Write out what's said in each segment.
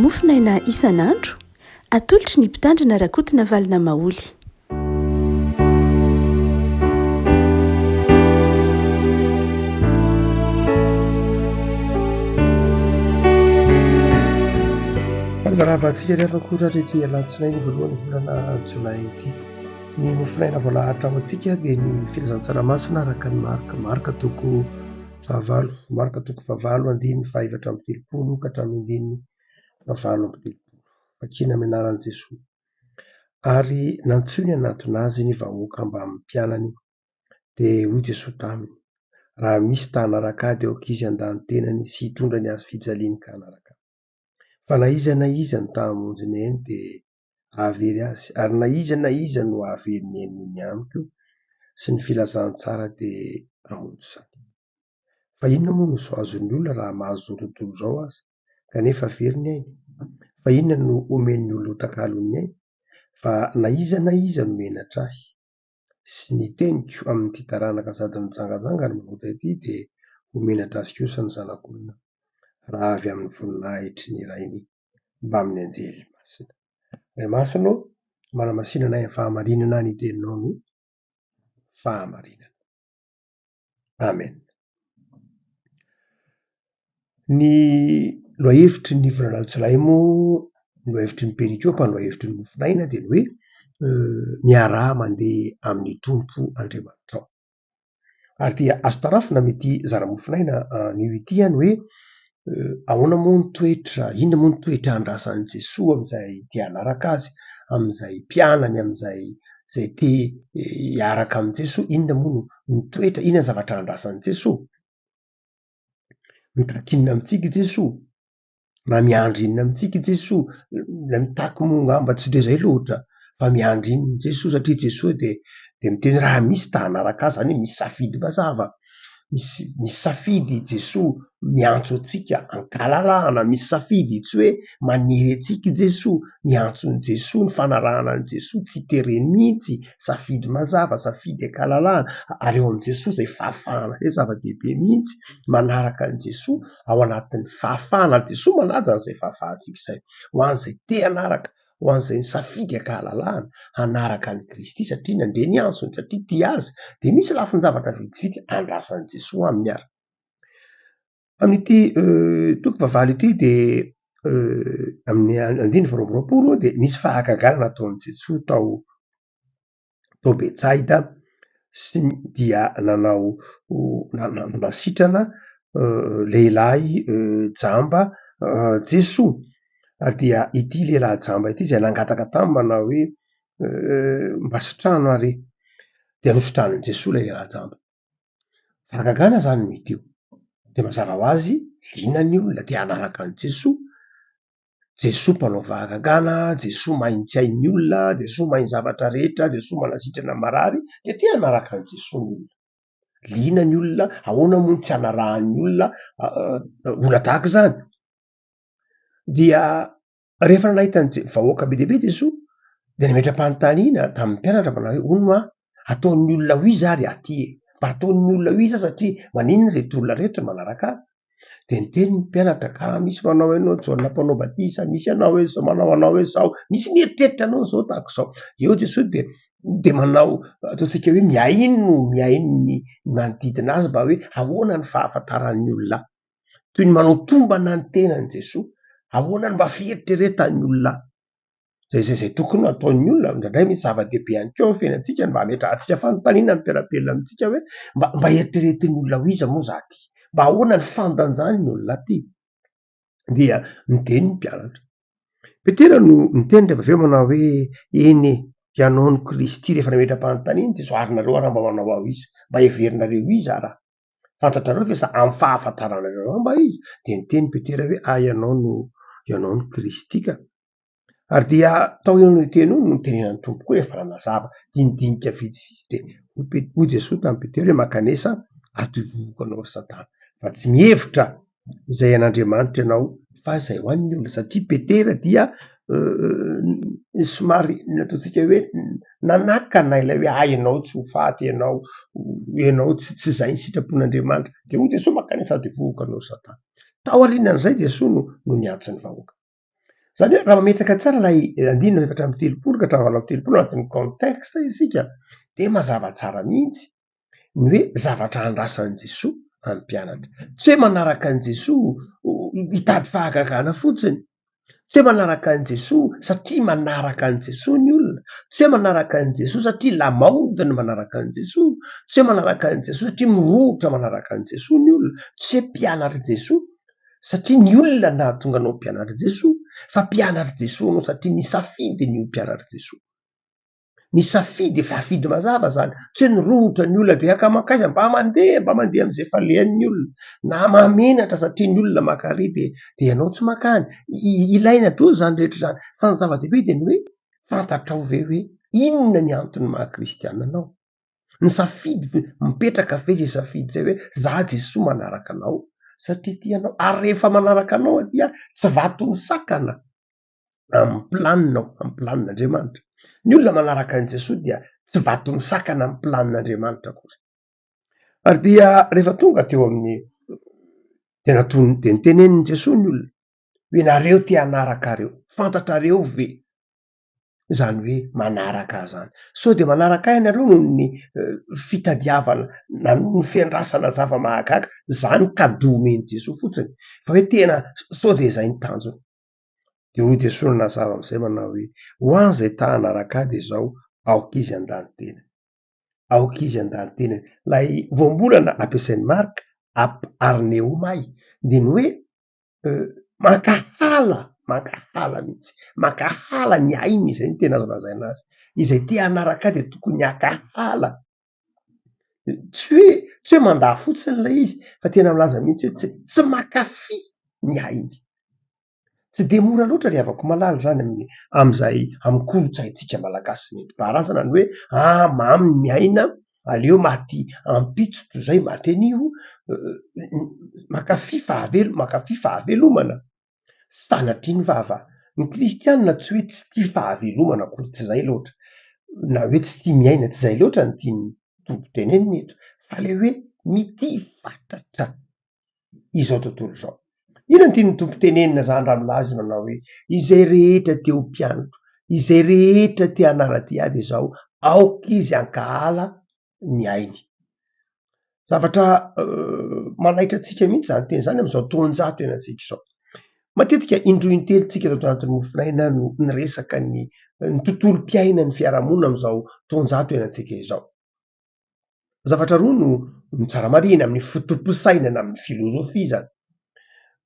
mofinaina isan'andro atolotry ny mpitandrina rakotina valina maoly. Rahavantsika rehefa koa ity alatsinainy voalohany volana jolay ity ny mofinaina voalahatra ao antsika dia ny filazantsaramasina araka ny marika toko fahavalo andiny fahaefatra amby telopolo ka hatramin'ny andiny fahavalo amby telopolo vakina amin'ny anaran'i Jesoa. Ary nantsoiny anatona azy ny vahoaka mba amin'ny mpianany dia hoy Jesoa taminy, raha misy ta hanaraka ahy dia aoka izy handany tenany sy hitondra ny azy fijaliany ka hanaraka. Fa na iza no ta hamonjy ny eny dia hahavery azy, ary na iza no hahavery ny eny ny amiko sy ny filazantsara dia hamonjy izany. Fa inona moa no azon'ny olona raha mahazo izao tontolo izao aza kanefa very ny ainy? Fa inona no omen'ny olona ho takalon'ny ainy? Fa na iza no menatra ahy sy ny teniko amin'ity taranaka sady mijangajanga ny manota ity dia homenatra azy kosa ny zanak'olona raha avy amin'ny voninahitry ny rainy mba amin'ny anjely masina. Ray masino, manamasinana ahy amin'ny fahamarinana ny teninao no fahamarinana. Amen. Ny lohahevitry ny volana jolay moa, ny lohahevitry ny perikopy, ny lohahevitry ny mofinaina dia ny hoe miaraha mandeha amin'ny tompo Andriamanitra ao. Ary dia azo tarafina amin'ity zara-mofinaina anio ity ihany hoe ahoana moa ny toetra, inona moa ny toetra andrasan'i Jesoa amin'izay tia hanaraka azy, amin'izay mpianany, amin'izay tia hiaraka amin'i Jesoa, inona moa ny toetra, inona ny zavatra andrasan'i Jesoa? Mitaky inona amintsika i Jesoa? Na miandry inona amintsika i Jesoa? Ilay mitaky moa ngamba tsy dia izay loatra, fa miandry inona i Jesoa satria Jesoa dia miteny raha misy ta hanaraka azy, izany hoe misy safidy mazava. Misy safidy Jesoa miantso antsika ankalalahana, misy safidy tsy hoe manery antsika i Jesoa, ny antson'i Jesoa, ny fanarahana an'i Jesoa tsy tereny mihitsy, safidy mazava, safidy ankalalahana. Ary eo amin'i Jesoa izay fahafahana izay zava-dehibe mihitsy, manaraka an'i Jesoa ao anatin'ny fahafahana. Jesoa manaja an'izay fahafahantsika izay ho an'izay te hanaraka, ho an'izay ny safidy ankalalahana hanaraka ny Kristy satria nandeha ny antsony, satria tia azy. Dia misy lafin-javatra vitsivitsy andrasan'i Jesoa aminy ary. Amin'ity toko fahavalo ity dia amin'ny andiny faha roa amby roapolo dia misy fahagagana nataon'i Jesoa tao Betsaida sy dia nasitrana lehilahy jamba Jesoa. Ary dia ity lehilahy jamba ity izay nangataka taminy manao hoe mba sitrano aho re, dia nositran'i Jesoa ilay lehilahy jamba. Fahagagana izany no hita io. Dia mazava ho azy liana ny olona te hanaraka an'i Jesoa. Jesoa mpanao fahagagana, Jesoa mahay ny ny olona, Jesoa mahay ny zavatra rehetra, Jesoa manasitrana marary, dia te hanaraka an'i Jesoa ny olona. Liana ny olona, ahoana moa ny tsy hanarahan'ny olona olona tahaka izany? Dia rehefa nahita ny vahoaka be dia be Jesoa dia nametra-panontaniana tamin'ny mpianatra manao hoe hono ma ataon'ny olona ho izy ary aty e? Mba ataon'ny olona ho izy satria maninona ireto olona rehetra manaraka ahy? Dia niteny ny mpianatra ka misy manao anao Jaona mpanao batisa, misy anao hoe izao, manao anao hoe izao, misy mieritreritra anao izao tahaka izao. Eo Jesoa dia manao ataontsika hoe mihaino ny manodidina azy mba hoe ahoana ny fahafantaran'ny olona. Toy ny manao tombana ny tenan'i Jesoa, ahoana ny mba fieritreretan'ny olona. Zay tokony ataon'ny olona. Indraindray misy zava-dehibe ihany koa amin'ny fiainantsika mba hametrahantsika fanontaniana mipelapelona amintsika hoe mba eritreretin'ny olona ho iza moa izaho ty? Mba ahoana ny fandanjahan'ny olona ty? Dia niteny ny mpianatra. Petera no niteny rehefa avy eo manao hoe eny e, ianao no Kristy. Rehefa nametra-panontaniana Jesoa ary nareo raha mba manao aho izy, mba heverinareo izy raha fantatrareo fa amin'ny fahafantaranareo mba izy. Dia niteny Petera hoe ianao no Kristy ka. Ary dia tao eo no teny io no nitenenan'ny tompo koa rehefa nanazava indinika vitsivitsy dia hoy Jesoa tamin'ny Petera hoe makanesa ato ivohoko anao ry Satana, fa tsy mihevitra izay an'Andriamanitra ianao fa izay ho an'ny olona. Satria Petera dia somary ataontsika hoe nanakana ilay hoe ianao tsy ho faty, ianao tsy izay ny sitrapon'Andriamanitra. Dia hoy Jesoa makanesa ato ivohoko anao ry Satana. Tao aorianan'izay Jesoa no niantso ny vahoaka. zany hoe raha mametraka tsara lay andinina efatra amby telopolo ka hatramin'ny valo amby telopolo anatin'ny contexte isika de mazava tsara mihitsy ny hoe zavatra andrasan'i Jesoa amin'ny mpianatra, tsy hoe manaraka an' Jesoa hitady fahagagana fotsiny, tsy hoe manaraka an' Jesoa satria manaraka an' Jesoa ny olona, tsy hoe manaraka an' Jesoa satria lamaody ny manaraka an' Jesoa, tsy hoe manaraka an' Jesoa satria mirohotra manaraka an' Jesoa ny olona, tsy hoe mpianatry Jesoa satria ny olona nahatonga anao mpianatry Jesoa, fa mpianatry Jesoa anao satria nisafidy ny mpianatry Jesoa. Nisafidy efa afidy mazava zany, tsy hoe nirohotra ny olona de akamakaiza mba mandeha am'izay falehan'ny olona, na mamenatra satria ny olona makary de ianao tsy makany. Ilaina daholo zany rehetra zany, fa ny zava-dehibe de ny hoe fantatrao ve hoe inona ny antony maha-kristianina anao. Nisafidy mipetraka ve zay safidy zay hoe za Jesoa manaraka anao satria tianao, ary rehefa manaraka anao dia tsy vaton'ny sakana amin'ny planinao, amin'ny planin'Andriamanitra. Ny olona manaraka an' Jesoa dia tsy vaton'ny sakana amin'ny planin'Andriamanitra kosa. Ary dia rehefa tonga teo amin'ny tena de nitenenin'i Jesoa ny olona hoe nareo te hanaraka reo, fantatrareo ve zany hoe manaraka zany, sao de manaraka ahy ianareo noho ny fitadiavana na noho ny fiandrasana zava-mahagaga, zany cadeau omeny Jesoa fotsiny, fa hoe tena sao de zay ny tanjony. De hoy Jesoa nazava am'izay manao hoe ho any zay ta hanaraka ahy de zao aoka izy an-dàlan-tena, aoka izy an-dàlan-tena. Lay voambolana ampiasain'i Marka arneomai de ny hoe mankahala mihitsy, mankahala ny ainy, izay ny tena azo lazaina azy, izay te hanaraka ahy de tokony hakahala, tsy hoe mandà fotsiny lay izy fa tena milaza mihitsy hoe tsy mankafy ny ainy. Tsy de mora loatra riavako malala zany am'izay amy kolotsaintsika malagasy nentim-paharazana ny hoe mamy ny aina, aleo maty ampitso toy zay maty anio, mankafy fahavelomana. Sanatria ny vava, ny kristianina tsy hoe tsy tia fahavelomana akory, tsy zay loatra, na hoe tsy tia miaina, tsy zay loatra ny tiany tompo teneniny eto, fa le hoe mitia fantatra izao tontolo zao. Ina ny tiany tompo tenenina zany raha milaza manao hoe izay rehetra te ho mpianatro, izay rehetra te hanara-diady izao aoka izy hankahala ny ainy. Zavatra manaitra antsika mihitsy zany teny zany am'izao taonjato ianantsika izao. Matetika indroy intelo tsika eto anatin'ny mofinaina no niresaka ny tontolom-piainan'ny fiarahamonina am'izao taonjato ianantsika izao. Zavatra roa no tsara marina amin'ny fotom-pisainana amin'ny filôzofia zany.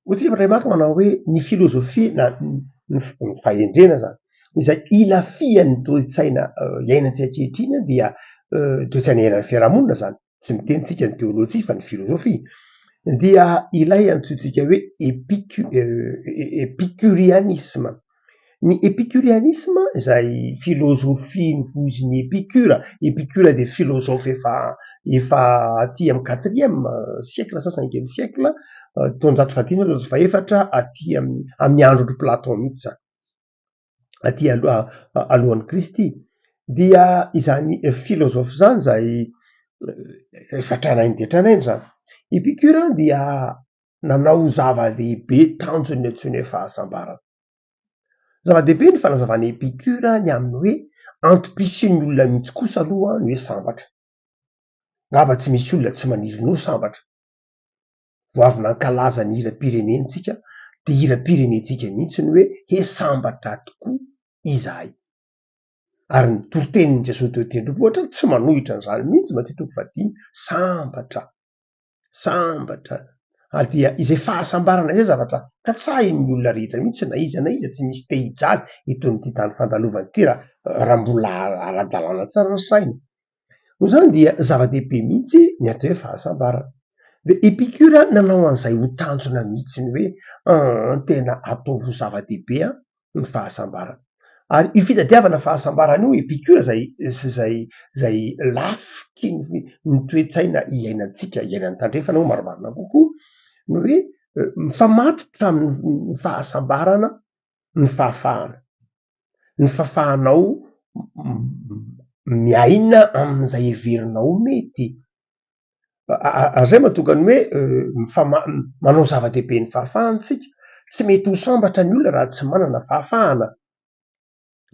Hoy Ray Mark manao hoe ny filôzofia na ny fahendrena zany izay ilafian'ny toe-tsaina iainantsika ankehitriny dia toe-tsaina iainan'ny fiarahamonina zany, tsy miteny tsika ny teolojia fa ny filôzofia, dia ilay antsointsika hoe épicurianisme. Ny épicurianisme izay filôzofia nivoizin'ny Épicure de filôzôfa efa aty amy 4e siècle sa 5e siècle, taonjato fahadimy na taonjato fahaefatra aty amin'ny andron'ny Platon mihitsy zany, aty alohan'ny Kristy. Dia izany filôzôfa zany zay efa tranainy de tranainy zany. Épicure dia nanao zava-dehibe tanjony antsoina hoe fahasambarana. Zava-dehibe ny fanazavana Épicure ny aminy hoe antom-pisian'ny olona mihitsy kosa aloha ny hoe sambatra. Ngamba tsy misy olona tsy maniry no sambatra. Vao avy nankalaza ny hiram-pirenentsika de hiram-pirenentsika mihitsy ny hoe hesambatra tokoa izahay. Ary ny toritenin'ny Jesosy teo tendrombohitra ohatra tsy manohitra an'izany mihitsy Matteo 5:30, sambatra. Ary dia izay fahasambarana izay zavatra katsahin'ny olona rehetra mihitsy na iza tsy misy te hijaly eton'ity tany fandalovana ity raha mbola ara-dalàna tsara ny saina. Noho izany dia zava-dehibe mihitsy ny atao hoe fahasambarana. De Épicure nanao an'izay ho tanjona mihitsy ny hoe tena atao ho zava-dehibe ny fahasambarana. Ary io fitadiavana fahasambarana io Épicure zay lafiky ny toe-tsaina iainantsika, iainan'ny tandrefana moa marimarina kokoa, no hoe mifamatotra amin'ny fahasambarana ny fahafahana. Ny fahafahanao miaina amin'izay heverinao mety. Zay mahatonga ny hoe manao zava-dehibe ny fahafahantsika tsy mety ho sambatra ny olona raha tsy manana fahafahana,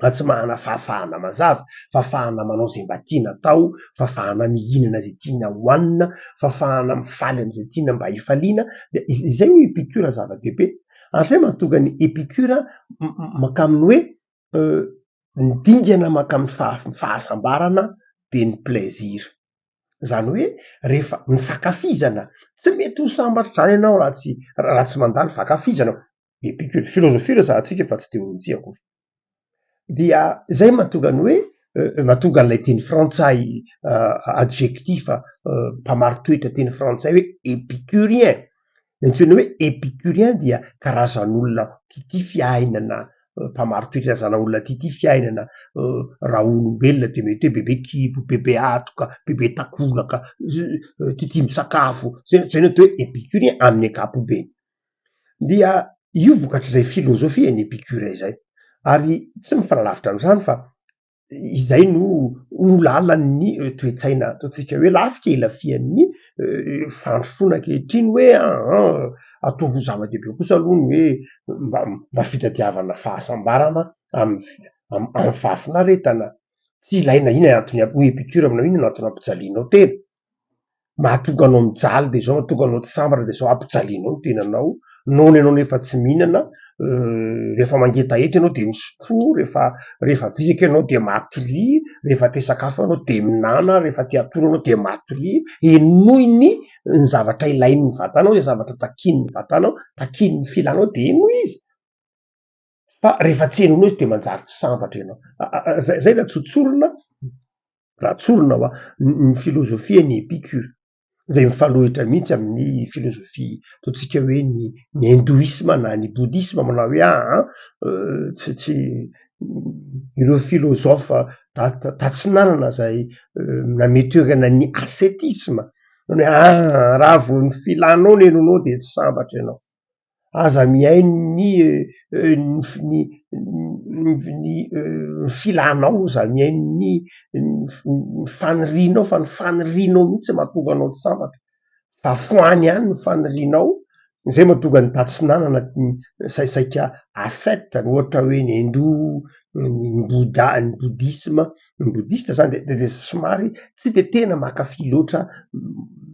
raha tsy manana fahafahana mazava, fahafahana manao zay mba tiana atao, fahafahana mihinana zay tiana hoanina, fahafahana mifaly am'izay tiana mba hifaliana, de izay hoe epicure zava-dehibe. Ary zay mahatonga ny epicure makaminy hoe midingana makamy fahasambarana de ny plaisir. Zany hoe rehefa ny fakafizana tsy mety ho sambatra zany ianao raha tsy mandalo fakafizana. Epicure, filôzofia reo zahantsika fa tsy teorizia akory. Dia zay mahatonga ny hoe mahatonga an'ilay teny frantsay adjectif mpamaritoetra teny frantsay hoe épicurien. Antsoina hoe épicurien dia karazan'olona tia fiainana, mpamaritoetra karazan'olona tia fiainana, raha olombelona de mety hoe bebe kibo, bebe atoka, bebe takolaka, tia misakafo, zay no atao hoe épicurien amin'ny ankapobeny. Dia io vokatr'izay filôzofia ny épicure zay, ary tsy mifalalavitra am'izany fa izay no lalan'ny toe-tsaina ataontsika hoe lafika ilafian'ny fandrosoana ankehitriny hoe ataovy ho zava-dehibe kosa aloha ny hoe mba fitadiavana fahasambarana amy fahafinaretana. Tsy ilaina ina antony hoe epicure aminao ino antony ampijalianao tena, mahatonga anao mijaly de zao, mahatonga anao tsy sambatra de zao ampijalianao ny tenanao. Nohony anao rehefa tsy mihinana, rehefa mangetaeta ianao de misotroa, rehefa visaka ianao de matory, rehefa te sakafo ianao de minana, rehefa te atoro ianao de matory, enoiny ny zavatra ilain'ny vatanao, zay zavatra takin'ny vatanao, takin'ny filanao de eno izy. Fa rehefa tsy enoinao izy de manjary tsy sambatra ianao. Zay raha tsorona ho ny filôzofia ny épicure, zay mifalohetra mihitsy amin'ny filôzofia ataontsika hoe ny hindoisme na ny boudisme manao hoe tsy ireo filôzofa tatsinanana zay namety hoerana ny ascetisme, hoe raha vo ny filanao no enoinao de tsy sambatra ianao, aza miaino ny filanao, aza miaino ny fanirianao, fa ny fanirianao mihitsy mahatonga anao tsy sambatra, fa foany ihany ny fanirianao. Zay mahatonga ny tatsinanana saika ascète ohatra hoe ny hindou, ny boudisme, ny boudiste zany de somary tsy de tena mankafy loatra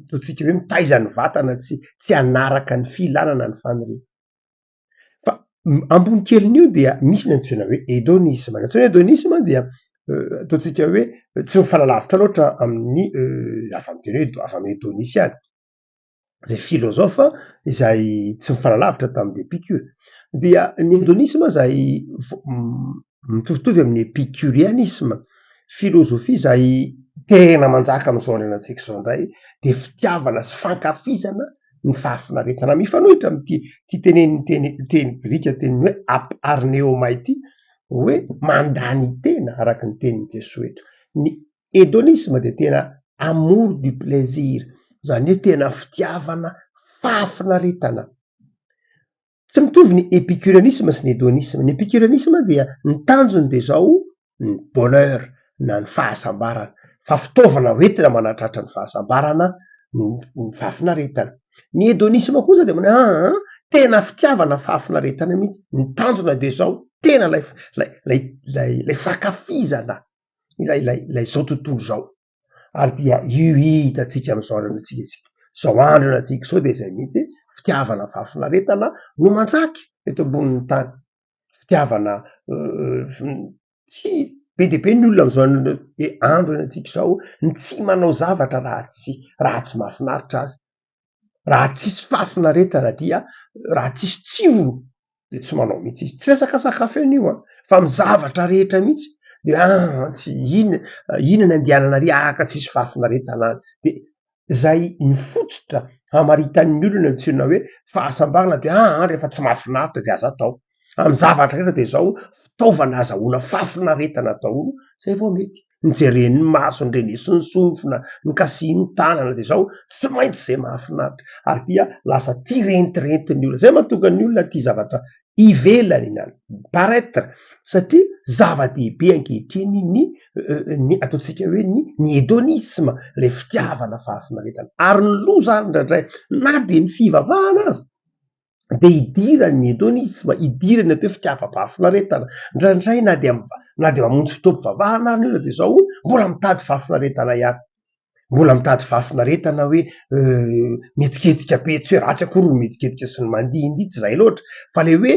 ataontsika hoe mitaiza ny vatana, tsy hanaraka ny filanana ny faniriana. Fa ambony kelin'io dia misy ny antsoina hoe hédonisme. Ny antsoina hoe hédonisme dia ataontsika hoe tsy mifalalavitra loatra amin'ny avy amy teny hoe avy amy hédonisy any, zay filôzofa izay tsy mifalalavitra tamin'ny épicure. Dia ny hédonisme zay mitovitovy amin'ny épicurianisme, filôzofia zay tena manjaka am'izao androany antsika zao indray, de fitiavana sy fankafizana ny fahafinaretana. Mifanohitra am'ty teny grika teny hoe arneomai ity, hoe mandany tena araky ny tenin'i Jesoa eto. Ny hédonisme de tena amour du plaisir, zany hoe tena fitiavana fahafinaretana. Tsy mitovy ny épicurianisme sy ny hédonisme. Ny épicurianisme dia ny tanjony de zao ny bonheur na ny fahasambarana, fa fitaovana hoentina manatratra ny fahasambarana ny fahafinaretana. Ny hédonisme kosa de mana tena fitiavana fahafinaretana mihitsy, ny tanjona de zao tena lay fakafizana ilay zao tontolo zao. Ary dia io hitatsika am'izao andro antsika zao andro antsika zao de zay mihitsy fitiavana fahafinaretana no manjaky eto ambonin'ny tany. Fitiavana tsy be de be ny olona am'izao andro antsika zao ny tsy manao zavatra raha tsy mahafinaritra azy, raha tsisy fahafinaretana dia raha tsisy tsirony de tsy manao mihitsy izy. Tsy resaka sakafo anio fa my zavatra rehetra mihitsy de tsy inona andehanana ary ka tsisy fahafinaretana any. De zay mifototra hamaritan'ny olona antsoina hoe fahasambarana de rehefa tsy mahafinaritra de aza atao amy zavatra rehetra de zao fitaovana azahoana fahafinaretana daholo zay vao mety. Nijeren'ny maso, ny renesiny sofina, ny kasihin'ny tanana de zao tsy maintsy zay mahafinaritra, ary dia lasa tia rentirentin'ny olona. Zay mahatonga ny olona tia zavatra ivelany na paraître, satria zava-dehibe ankehitriny ny ataontsika hoe ny hédonisme, le fitiavana fahafinaretana. Ary ny loza any indraindray na de ny fivavahana aza de idirany hedonisma, idirany atao hoe fitiava-pahafinaretana ndraindray na de mamonjy fitaopi-vavahana ary io de zao mbola mitady fahafinaretana ihany, mbola mitady fahafinaretana hoe mietsiketsika be tsy hoe ratsy akory mietsiketsika sy ny mandihindihy tsy zay loatra fa le hoe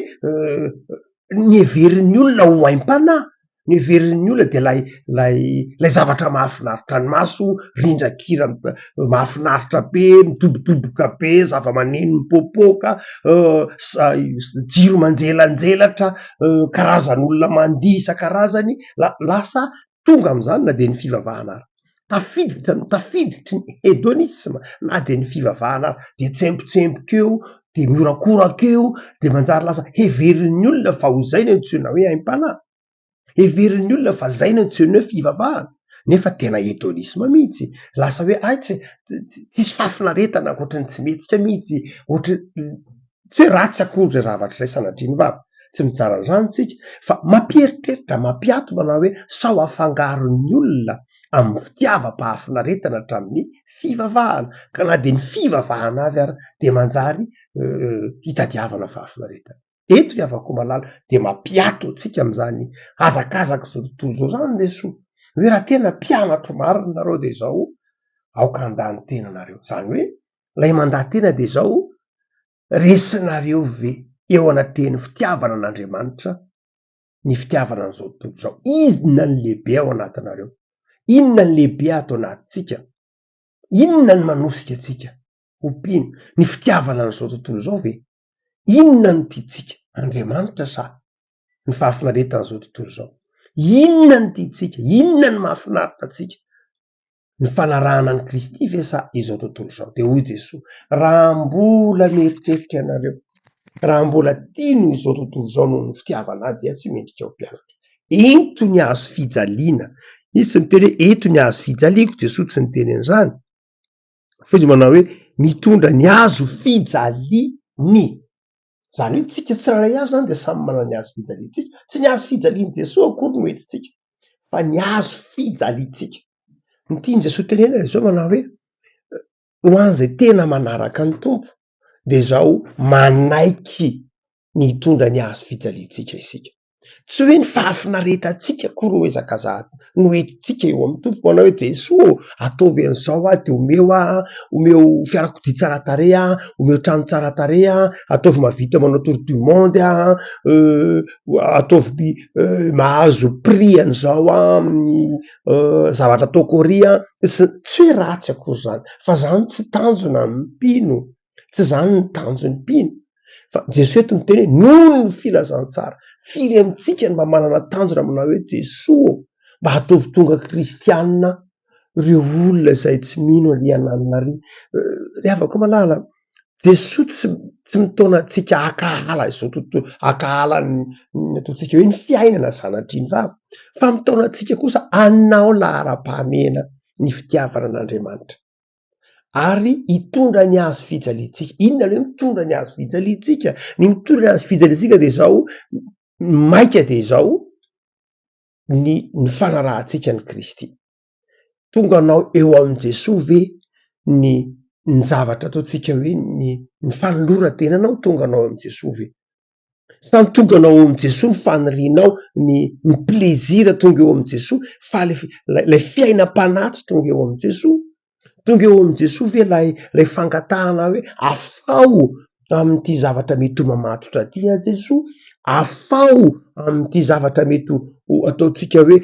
ny heverin'ny olona ho aim-panahy, ny heverin'ny olona de lay zavatra mahafinaritra ny maso, rindran-kira mahafinaritra be, midobodoboka be, zava-maneno mipopoka, jiro manjelanjelatra, karazan'olona mandihy isan-karazany, lasa tonga am'zany na de ny fivavahana ary tafiditry ny hedonisma na de ny fivavahana ary de tsempotsempoko eo de miorakoraka eo de manjary lasa heverin'ny olona fa ho zay no antsoina hoe aim-panahy, heverin'ny olona fa zay no antsoina hoe fivavahana nefa tena hedonisma mihitsy, lasa hoe ay tsisy fahafinaretana akoatrany tsy metsika mihitsy, tsy hoe ratsy akory zay zavatra zay sanatria ny vava, tsy mitsara an'izany tsika fa mampieritreritra mampiato manao hoe sao afangaron'ny olona amin'ny fitiavam-pahafinaretana hatramin'ny fivavahana ka na de ny fivavahana avy ary de manjary hitadiavana fahafinaretana. Eto fiavako malala de mampiato atsika am'izany hazakazaka zao tontolo zao zany Jesoa hoe raha tena mpianatro marina nareo de zao aoka handany tena anareo, zany hoe lay mandan-tena de zao resinareo ve eo anatrehany fitiavana an'Andriamanitra ny fitiavana an'izao tontolo zao, inona ny lehibe ao anatinareo, inona ny lehibe ato anatintsika, inona ny manosika atsika, ompino ny fitiavana an'izao tontolo zao ve inona ny tiatsika, Andriamanitra sa ny fahafinaretana zao tontolo zao, inona ny tiatsika, inona ny mahafinaritra atsika, ny fanarahana any Kristy ve sa izao tontolo zao. De hoy Jesoa raha mbola mieritreritra ianareo, raha mbola tiano izao tontolo zao noho ny fitiavana ahy dia tsy mendrika ho mpianatra, ento ny azo fijaliana, izy tsy miteny hoe eto ny azo fijaliako, Jesoa tsy niteny an'izany fa izy manao hoe mitondra ny azo fijaliany, zany hoe tsika tsiraray avy zany de samy manana ny azo fijaliantsika, tsy ny azo fijaliany Jesoa akory no entintsika fa ny azo fijaliantsika. Ny tiany Jesoa tenena zao manao hoe ho an'izay tena manaraka ny tompo de zao manaiky ny hitondra ny azo fijaliantsika isika, tsy hoe ny fahafinaretantsika akory no ezaka no entintsika eo amin'ny tompo manao hoe Jesoa ataovy an'izao aho de omeo fiarakodia tsara tarehy aho, omeo trano tsara tarehy aho, ataovy mahavita manao tour du monde aho, ataovy mahazo prix an'izao aho amin'ny zavatra ataoko ary aho, tsy hoe ratsy akory zany fa zany tsy tanjona ny mpino, tsy zany ny tanjon'ny mpino fa Jesoa eto miteny hoe noho ny filazantsara firy amitsika ny mba manana tanjona manao hoe Jesoa mba hataovy tonga kristianina reo olona zay tsy mino aliananina ary, ry havako malala Jesoa tsy mitaona antsika hakahala izao tontolo, hakahala ny ataontsika hoe ny fiainana zanatry ny vava fa mitaona antsika kosa hanao lahara-pahamehana ny fitiavana an'Andriamanitra ary hitondra ny azo fijaliantsika. Inona le hoe mitondra ny azo fijaliantsika, ny mitondra ny azo fijaliantsika de zao maika de zao ny fanarahantsika ny Kristy, tonga anao eo amin' Jesoa ve ny zavatra ataontsika hoe ny fanoloran-tenanao tonga anao amin' Jesoa ve sa ny tonga anao eo amin' Jesoa ny fanirianao ny plezira tonga eo amin' Jesoa fa lay fiainam-panahy tonga eo amin' Jesoa, tonga eo amin' Jesoa ve lay fangatahana hoe afao amin'ity zavatra mety ho mamatotra ty a Jesoa, afao amin'ity zavatra mety ho ataontsika hoe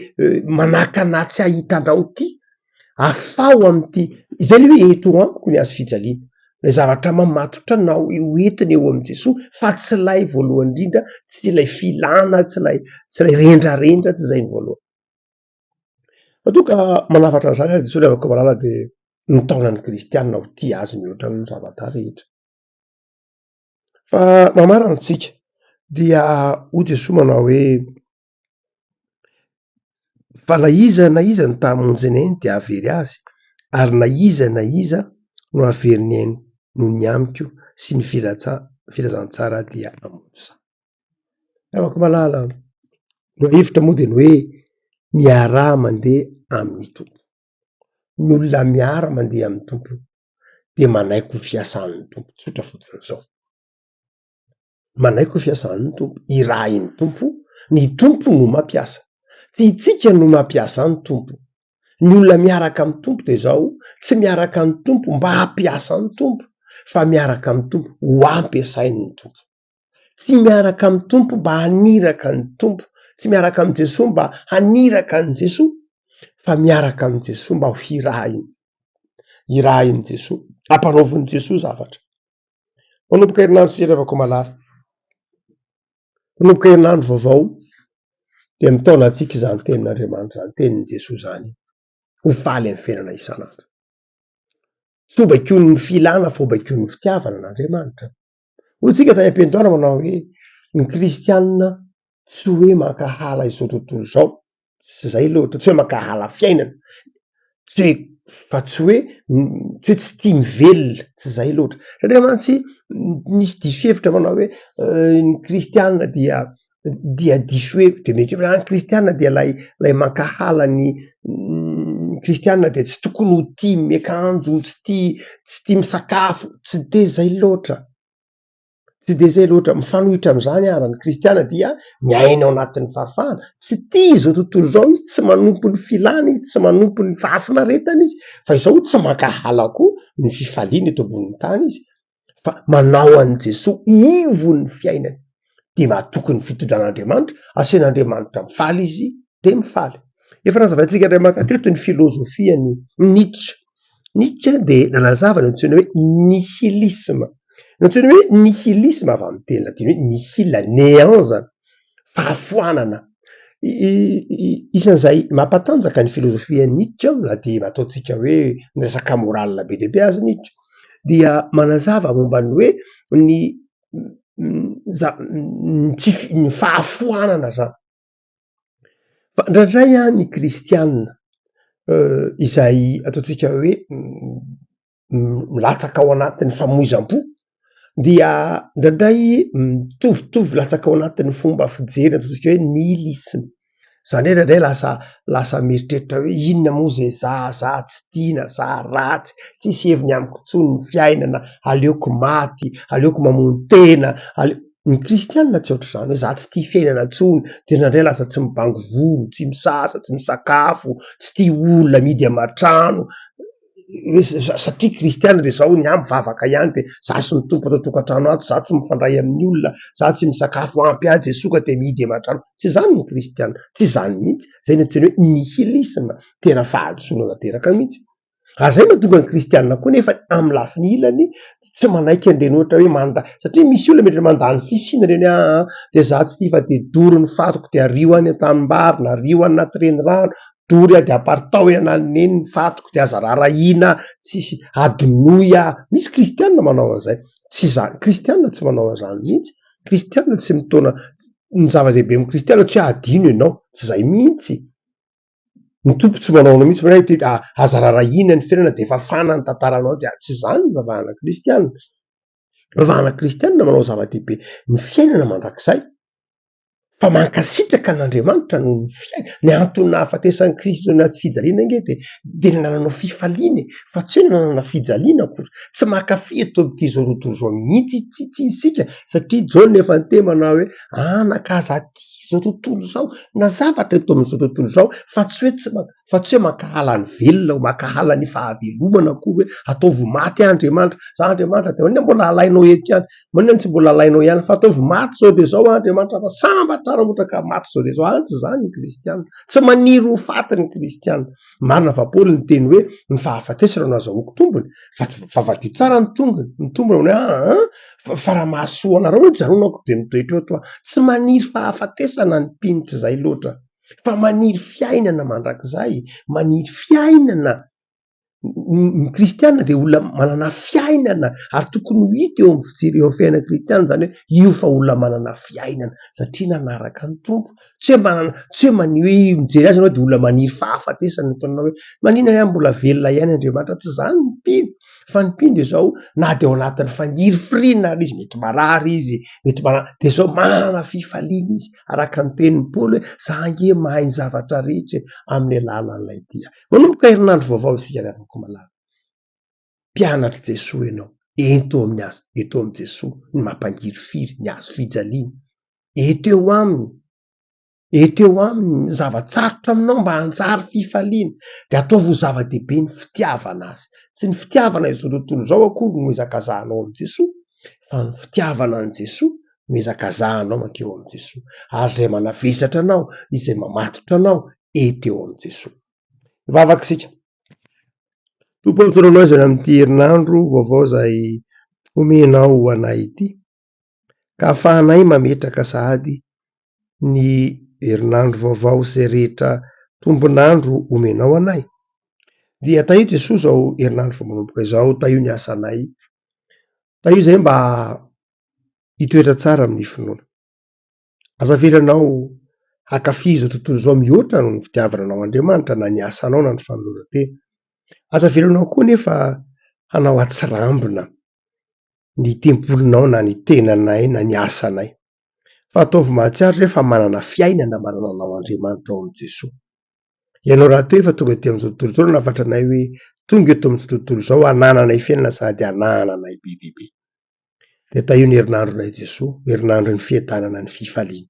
manakanatsy ahitanao ty, afao amin'ity, izay le hoe eto amiko ny azo fijaliana, lay zavatra mamatotra anao hoentiny eo amin' Jesoa fa tsy lay voalohany indrindra, tsy lay filana, tsy lay rendrarendra, tsy zay ny voalohany. Fa tonga manafatra an'izany ary Jesoa ravaka malala de nitaona ny kristianina ho tia azy mihoatra ny zavatra rehetra. Fa mamarana antsika dia hoy Jesoa manao hoe fa na iza ny tamonjy ny ainy de havery azy ary na iza no havery ny ainy noho ny amiko sy ny filazantsara dia hamonjy za. Havako malala no hevitra moa de ny hoe miaraha mandeha amin'ny tompo, ny olona miara mandeha amin'ny tompo de manaiky ho fiasan'ny tompo, tsotra fotsiny zao. manaiko fiasan'ny tompo irahin'ny tompo ny tompo no mampiasa tsy itsika no mampiasa ny tompo ny olona miaraka amin'ny tompo de zao tsy miaraka ny tompo mba hampiasa ny tompo fa miaraka amin'ny tompo ho ampiasain'ny tompo tsy miaraka amin'ny tompo mba haniraka ny tompo tsy miaraka amin'ny Jesosy mba haniraka ny Jesosy fa miaraka amin'ny Jesosy mba ho irahiny Jesosy ampanaovin'ny Jesosy zavatra. Manomboka herinandro sy revako malala manomboka herinandro vaovao de mitaona antsika izany tenin'Andriamanitra izany tenin'ny Jesosy zany ho faly amin'ny fiainana isan'andro tsy ho baikony ny filana fa ho baikony ny fitiavana n'Andriamanitra. Hoy tsika tany am-piandohana manao hoe ny kristianina tsy hoe mankahala izao tontolo izao tsy zay loatra tsy hoe mankahala fiainana tsy hoe fa tsy hoe tsy tia mivelona tsy zay loatra satria mantsy nisy diso hevitra manao hoe ny kristianina dia diso hoe de mety hoe ny kristianina dia lay mankahala ny kristianina de tsy tokony ho tia miakanjo tsy tia misakafo tsy de zay loatra tsy de zay loatra mifanohitra am'izany ary ny kristiana dia miaina ao anatin'ny fahafahana tsy tia izao tontolo zao izy tsy manompo ny filana izy tsy manompo ny fahafinaretana izy fa izao tsy mankahala koa ny fifaliana eto ambonin'ny tany izy fa manao an' Jesosy ivony fiainany de mahatoky ny fitondran'Andriamanitra asian'Andriamanitra mifaly izy de mifaly. Efa nazavaintsika indray mankateto ny filozofiany Nietzsche de nalazava ny antsoina hoe nihilisma antsoina hoe nihilisma avy amin'ny teny latiny hoe nihila néant zany fahafoanana isan'izay mampatanjaka ny filozofiany Nietzsche na de ataotsika hoe miresaka morale be deabe azy Nietzsche dia manazava mombany hoe ny fahafoanana zany fa ndraindray ny kristianina izay ataotsika hoe milatsaka ao anatin'ny famoizam-po dia ndraindray mitovitovy latsaka ao anatin'ny fomba fijery ataotsika hoe nihilisme zany hoe ndraindray lasa mieritreritra hoe inona moa zay za tsy tiana za ratsy tsisy heviny amiko intsony ny fiainana aleoko maty aleoko mamono tena ny kristianina tsy ohatr'izany hoe za tsy tia fiainana intsony de ndraindray lasa tsy mibango volo tsy misasa tsy misakafo tsy tia olona midy aman-trano satria kristianina de zao ny amby vavaka ihany de za sy ny tompo atao tokantrano ato za tsy mifandray amin'ny olona za tsy misakafo ampy ahy Jesosy ka de midy aman-trano tsy zany ny kristianina tsy zany mihitsy zay ny antsoina hoe nihilisma tena fahadisoana tanteraka mihitsy ary zay mahatonga ny kristianina koa nefa amy lafiny ilany tsy manaiky an'ireny ohatra hoe satria misy olona mety mandany fisina reny de za tsy tia fa de doro ny fatoko de ario any an-tanimbary na ario any anaty renirano dory a de aparitao eny ananiny ny fatoko de aza rarahina tsisy adinoy misy kristianina manao an'izay tsy zany kristianina tsy manao an'izany mihitsy kristianina tsy mitona ny zava-dehibe amy kristianina tsy hoe adino ianao tsy zay mihitsy ny tompo tsy manao anao mihitsy aza rarahina ny fiainana de efa fana ny tantaranao de tsy zany ny vavahana kristianina vavahana kristianina manao zava-dehibe ny fiainana mandrakizay fa mankasitraka n'Andriamanitra no ny antony nahafatesan'ny Kristy anaty fijaliana nge de nananao fifaliana fa tsy hoe nanana fijaliana akory tsy mankafy eto am'ty zao tontolo zao mihitsy tsy isika satria Jaona efa niteny manao hoe anakaza ty zao tontolo zao na zavatra eto amin'izao tontolo zao fa tsy hoe mankahala ny velona ho mankahala ny fahavelomana akory hoe ataovy maty Andriamanitra za Andriamanitra de maninona mbola alainao eto ihany maninona tsy mbola alainao ihany fa ataovy maty zao de zao Andriamanitra fa sambatra ramotraka maty zao de zao tsy zany ny kristianina tsy maniry ho faty ny kristianina marina fa Paoly ny teny hoe ny fahafatesana no azahoako tombony fa tsy vavadio tsara ny tongony ny tombony hoe fa raha mahasoa anareo hoe janonako de mitoetra eo toa tsy maniry fahafatesana ny mpinitra zay loatra fa maniry fiainana mandrakizay maniry fiainana ny kristianina de olona manana fiainana ary tokony ho hita eo amy fijery eo amy fiainana kristianina zany hoe io fa olona manana fiainana satria nanaraka ny tompo tsy hoe mijery azy anao de olona maniry fahafatesana ataonao hoe maninona ihany mbola velona ihany Andriamanitra tsy zany ny mpino fa ny mpino de zao na de ao anatin'ny fangiry firiana ary izy mety marary izy mety de zao manana fifaliana izy araka ny tenin'ny Paoly hoe za nge mahay ny zavatra rehetra amin'ny alalan'ilay dia manomboka herinandro vaovao isika reafaka malala mpianatry Jesosy ianao eto amin'ny eto amin'i Jesosy ny mampangiry firy ny azo fijaliana eto eo aminy ny zavatsarotra aminao mba hanjary fifaliana de ataovy ho zava-dehibe ny fitiavana azy, tsy ny fitiavana izao tontolo zao akory no ezakazahanao amin'i Jesosy fa ny fitiavana an' Jesosy no ezakazahanao mankeo amin'i Jesosy ary izay manavesatra anao izay mamatotra anao eto eo amin'i Jesosy. Mivavaka isika Tompo mitondra anao izany amin'ity herinandro vaovao izay omenao anay ity ka ahafahanay mametraka sahady ny herinandro vaovao izay rehetra tombonandro omenao anay dia tahito Jesosy zao herinandro vao manomboka izao tahio ny asanay tahio izay mba hitoetra tsara amin'ny finoana azavelanao hankafy zao tontolo zao mihoatra no ny fitiavana anao Andriamanitra na ny asanao na ny fanoloran-tena azavelanao koa nefa hanao atsirambina ny tempolinao na ny tenanay na ny asanay fa ataovy mahatsiaro rehefa manana fiainana manana anao Andriamanitra ao amin'i Jesosy. Ianao rahateo efa tonga aty amin'izao tontolo zao nafatra anay hoe tonga eto amin'izao tontolo zao hanananay fiainana sady hanananay be dehibe de tahio ny herinandronay Jesosy herinandro ny fiadanana ny fifaliana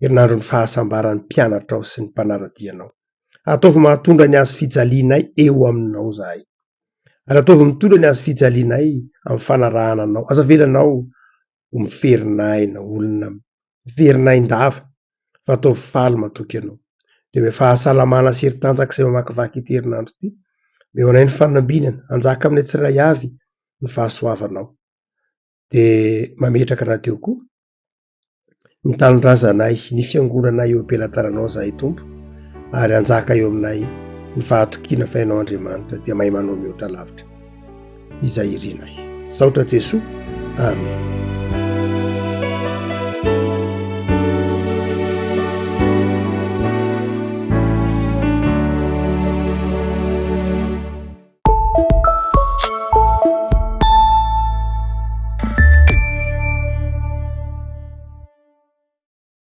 herinandro ny fahasambaran'ny mpianatra ao sy ny mpanaradianao ataovy mahatondra ny azo fijalianay eo aminao zahay ary ataovy mitondra ny azo fijalianay amin'ny fanarahana anao azavelanao ho miferinay na olona miferinay-ndava fa ataovy faly matoky anao de me fahasalamana sy heri-tanjaka izay mamakivaky ity herinandro ity meo anay ny fanambinana hanjaka amin'ny tsiray avy ny fahasoavanao de mametraka rahateo koa ny tanindrazanay ny fiangonanay eo am-pelantaranao zahay Tompo ary hanjaka eo aminay ny fahatokiana fainao Andriamanitra dia mahay manao mihoatra lavitra izay irinay saotra Jesosy amen.